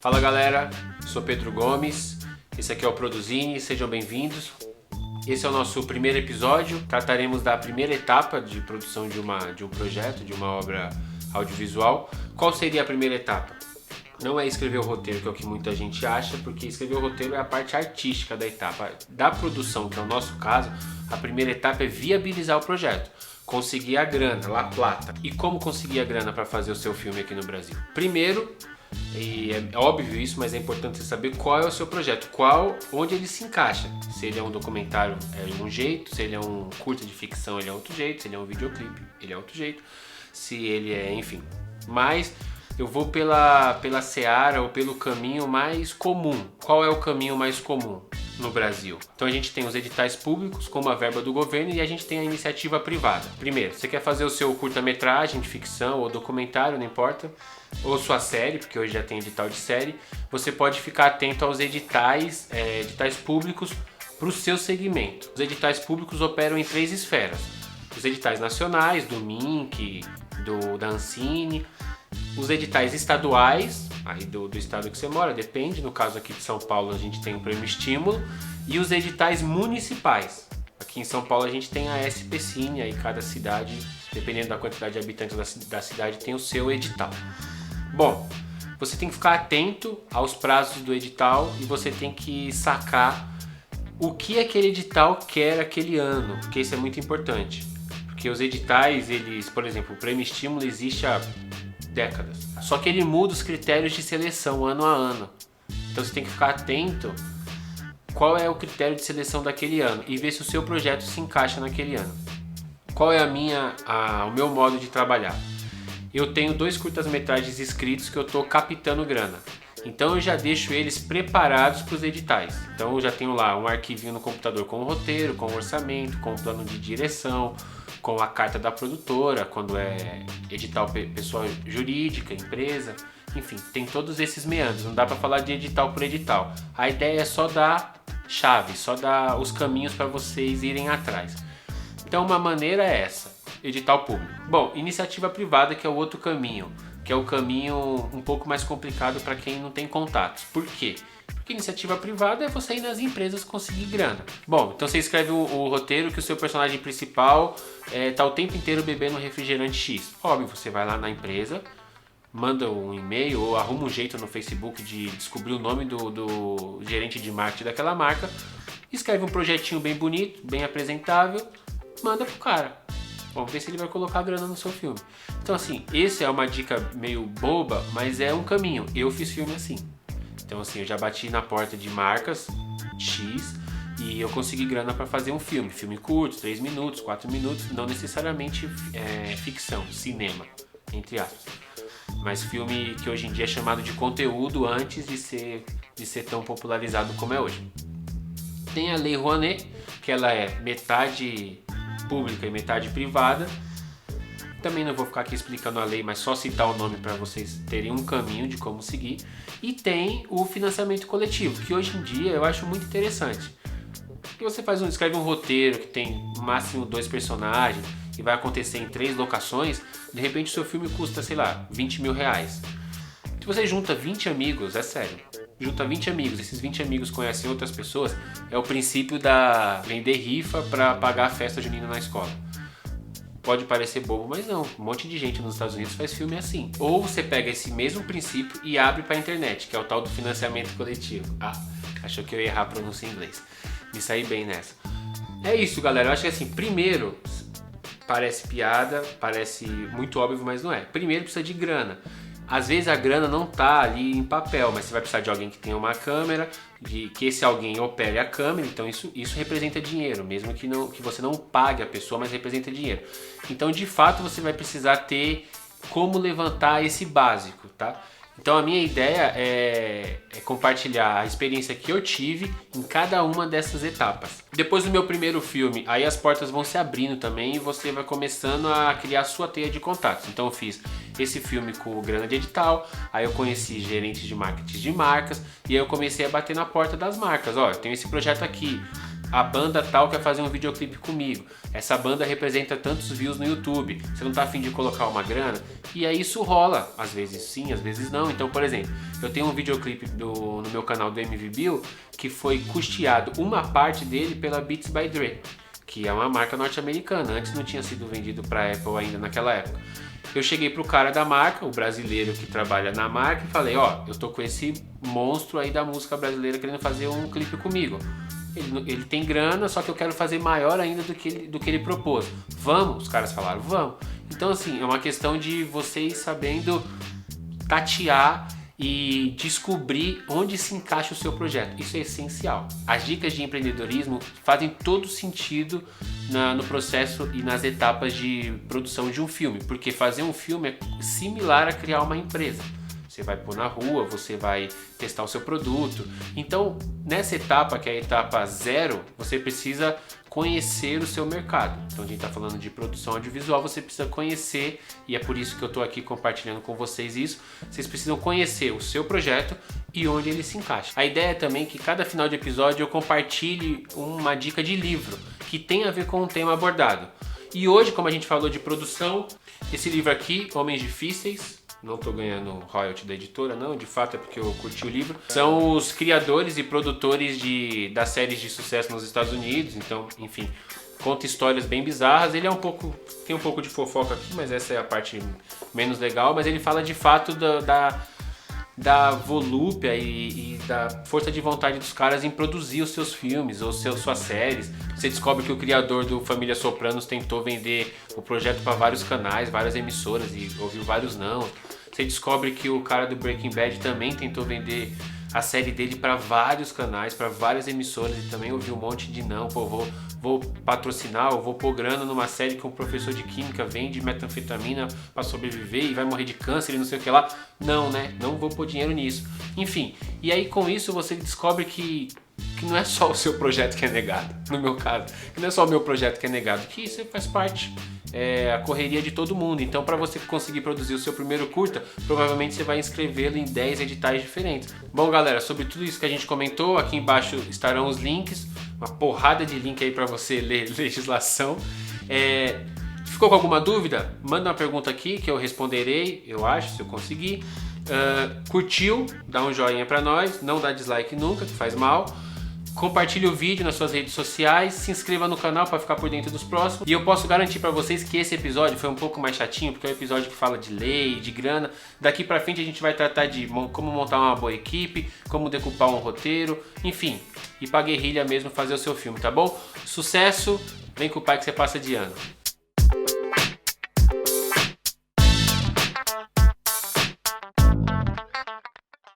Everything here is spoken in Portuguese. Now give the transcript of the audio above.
Fala galera, sou Pedro Gomes, esse aqui é o Produzine, sejam bem-vindos. Esse é o nosso primeiro episódio, trataremos da primeira etapa de produção de um projeto, de uma obra audiovisual. Qual seria a primeira etapa? Não é escrever o roteiro, que é o que muita gente acha, porque escrever o roteiro é a parte artística da etapa. Da produção, que é o nosso caso, a primeira etapa é viabilizar o projeto. Conseguir a grana, La Plata. E como conseguir a grana para fazer o seu filme aqui no Brasil? Primeiro, e é óbvio isso, mas é importante você saber qual é o seu projeto, onde ele se encaixa. Se ele é um documentário, é de um jeito. Se ele é um curta de ficção, ele é outro jeito. Se ele é um videoclipe, ele é outro jeito. Se ele é, enfim. Mas eu vou pela seara ou pelo caminho mais comum. Qual é o caminho mais comum no Brasil? Então a gente tem os editais públicos como a verba do governo e a gente tem a iniciativa privada. Primeiro, você quer fazer o seu curta-metragem de ficção ou documentário, não importa, ou sua série, porque hoje já tem edital de série, você pode ficar atento aos editais públicos para o seu segmento. Os editais públicos operam em 3 esferas. Os editais nacionais, do MINC, da Ancine, os editais estaduais, aí do estado que você mora, depende, no caso aqui de São Paulo a gente tem o Prêmio Estímulo, e os editais municipais. Aqui em São Paulo a gente tem a SPCine, aí cada cidade, dependendo da quantidade de habitantes da cidade, tem o seu edital. Bom, você tem que ficar atento aos prazos do edital e você tem que sacar o que aquele edital quer aquele ano, porque isso é muito importante. Porque os editais, por exemplo, o Prêmio Estímulo existe há décadas. Só que ele muda os critérios de seleção ano a ano. Então você tem que ficar atento qual é o critério de seleção daquele ano e ver se o seu projeto se encaixa naquele ano. Qual é o meu modo de trabalhar? Eu tenho 2 curtas-metragens escritos que eu estou captando grana. Então eu já deixo eles preparados para os editais. Então eu já tenho lá um arquivinho no computador com o roteiro, com o orçamento, com o plano de direção, com a carta da produtora, quando é edital pessoa jurídica, empresa, enfim, tem todos esses meandros. Não dá para falar de edital por edital. A ideia é só dar chave, só dar os caminhos para vocês irem atrás. Então uma maneira é essa, edital público. Bom, iniciativa privada, que é o outro caminho, que é o caminho um pouco mais complicado para quem não tem contatos. Por quê? Porque iniciativa privada é você ir nas empresas conseguir grana. Bom, então você escreve o roteiro que o seu personagem principal tá o tempo inteiro bebendo refrigerante X. Óbvio, você vai lá na empresa, manda um e-mail ou arruma um jeito no Facebook de descobrir o nome do gerente de marketing daquela marca, escreve um projetinho bem bonito, bem apresentável, manda pro cara. Vamos ver se ele vai colocar grana no seu filme. Então assim, essa é uma dica meio boba, mas é um caminho. Eu fiz filme assim. Então assim, eu já bati na porta de marcas X e eu consegui grana para fazer um filme. Filme curto, 3 minutos, 4 minutos, não necessariamente ficção, cinema, entre aspas. Mas filme que hoje em dia é chamado de conteúdo antes de ser tão popularizado como é hoje. Tem a Lei Rouanet, que ela é metade pública e metade privada. Também não vou ficar aqui explicando a lei, mas só citar o nome para vocês terem um caminho de como seguir. E tem o financiamento coletivo, que hoje em dia eu acho muito interessante. Porque você escreve um roteiro que tem no máximo 2 personagens e vai acontecer em 3 locações, de repente o seu filme custa, sei lá, 20 mil reais. Se você junta 20 amigos, é sério, junta 20 amigos, esses 20 amigos conhecem outras pessoas, é o princípio da vender rifa para pagar a festa junina na escola. Pode parecer bobo, mas não. Um monte de gente nos Estados Unidos faz filme assim. Ou você pega esse mesmo princípio e abre para a internet, que é o tal do financiamento coletivo. Ah, achou que eu ia errar a pronúncia em inglês. Me saí bem nessa. É isso, galera. Eu acho que assim, primeiro, parece piada, parece muito óbvio, mas não é. Primeiro precisa de grana. Às vezes a grana não tá ali em papel, mas você vai precisar de alguém que tenha uma câmera, de que esse alguém opere a câmera, então isso representa dinheiro, mesmo que você não pague a pessoa, mas representa dinheiro. Então de fato você vai precisar ter como levantar esse básico, tá? Então a minha ideia é compartilhar a experiência que eu tive em cada uma dessas etapas. Depois do meu primeiro filme, aí as portas vão se abrindo também e você vai começando a criar a sua teia de contatos. Então eu fiz esse filme com o grana de edital, aí eu conheci gerentes de marketing de marcas e aí eu comecei a bater na porta das marcas. Ó, eu tenho esse projeto aqui, a banda tal quer fazer um videoclipe comigo, essa banda representa tantos views no YouTube, você não tá afim de colocar uma grana? E aí isso rola, às vezes sim, às vezes não. Então, por exemplo, eu tenho um videoclipe no meu canal do MV Bill que foi custeado, uma parte dele, pela Beats by Dre, que é uma marca norte-americana, antes não tinha sido vendido para Apple ainda naquela época. Eu cheguei pro cara da marca, o brasileiro que trabalha na marca, e falei, ó, eu tô com esse monstro aí da música brasileira querendo fazer um clipe comigo. Ele tem grana, só que eu quero fazer maior ainda do que ele propôs. Vamos? Os caras falaram, vamos. Então assim, é uma questão de vocês sabendo tatear e descobrir onde se encaixa o seu projeto. Isso é essencial. As dicas de empreendedorismo fazem todo sentido no processo e nas etapas de produção de um filme, porque fazer um filme é similar a criar uma empresa. Você vai pôr na rua, você vai testar o seu produto. Então, nessa etapa, que é a etapa 0, você precisa conhecer o seu mercado. Então, a gente está falando de produção audiovisual, você precisa conhecer, e é por isso que eu estou aqui compartilhando com vocês isso. Vocês precisam conhecer o seu projeto e onde ele se encaixa. A ideia é também que cada final de episódio eu compartilhe uma dica de livro que tem a ver com o tema abordado. E hoje, como a gente falou de produção, esse livro aqui, Homens Difíceis, não estou ganhando royalty da editora, não, de fato é porque eu curti o livro. São os criadores e produtores das séries de sucesso nos Estados Unidos, então, enfim, conta histórias bem bizarras. Ele tem um pouco de fofoca aqui, mas essa é a parte menos legal, mas ele fala de fato da volúpia e da força de vontade dos caras em produzir os seus filmes ou suas séries. Você descobre que o criador do Família Sopranos tentou vender o projeto para vários canais, várias emissoras e ouviu vários não. Você descobre que o cara do Breaking Bad também tentou vender a série dele para vários canais, para várias emissoras e também ouviu um monte de não. Pô, vou patrocinar, ou vou pôr grana numa série que um professor de química vende metanfetamina para sobreviver e vai morrer de câncer e não sei o que lá. Não, né? Não vou pôr dinheiro nisso. Enfim, e aí com isso você descobre que não é só o seu projeto que é negado, no meu caso, que não é só o meu projeto que é negado, que isso faz parte, a correria de todo mundo. Então, para você conseguir produzir o seu primeiro curta, provavelmente você vai inscrevê-lo em 10 editais diferentes. Bom, galera, sobre tudo isso que a gente comentou, aqui embaixo estarão os links, uma porrada de link aí para você ler legislação. Ficou com alguma dúvida? Manda uma pergunta aqui que eu responderei, eu acho, se eu conseguir. Curtiu? Dá um joinha para nós, não dá dislike nunca, que faz mal. Compartilhe o vídeo nas suas redes sociais, se inscreva no canal para ficar por dentro dos próximos. E eu posso garantir para vocês que esse episódio foi um pouco mais chatinho, porque é um episódio que fala de lei, de grana. Daqui para frente a gente vai tratar de como montar uma boa equipe, como decupar um roteiro, enfim, e pra guerrilha mesmo fazer o seu filme, tá bom? Sucesso, vem com o pai que você passa de ano.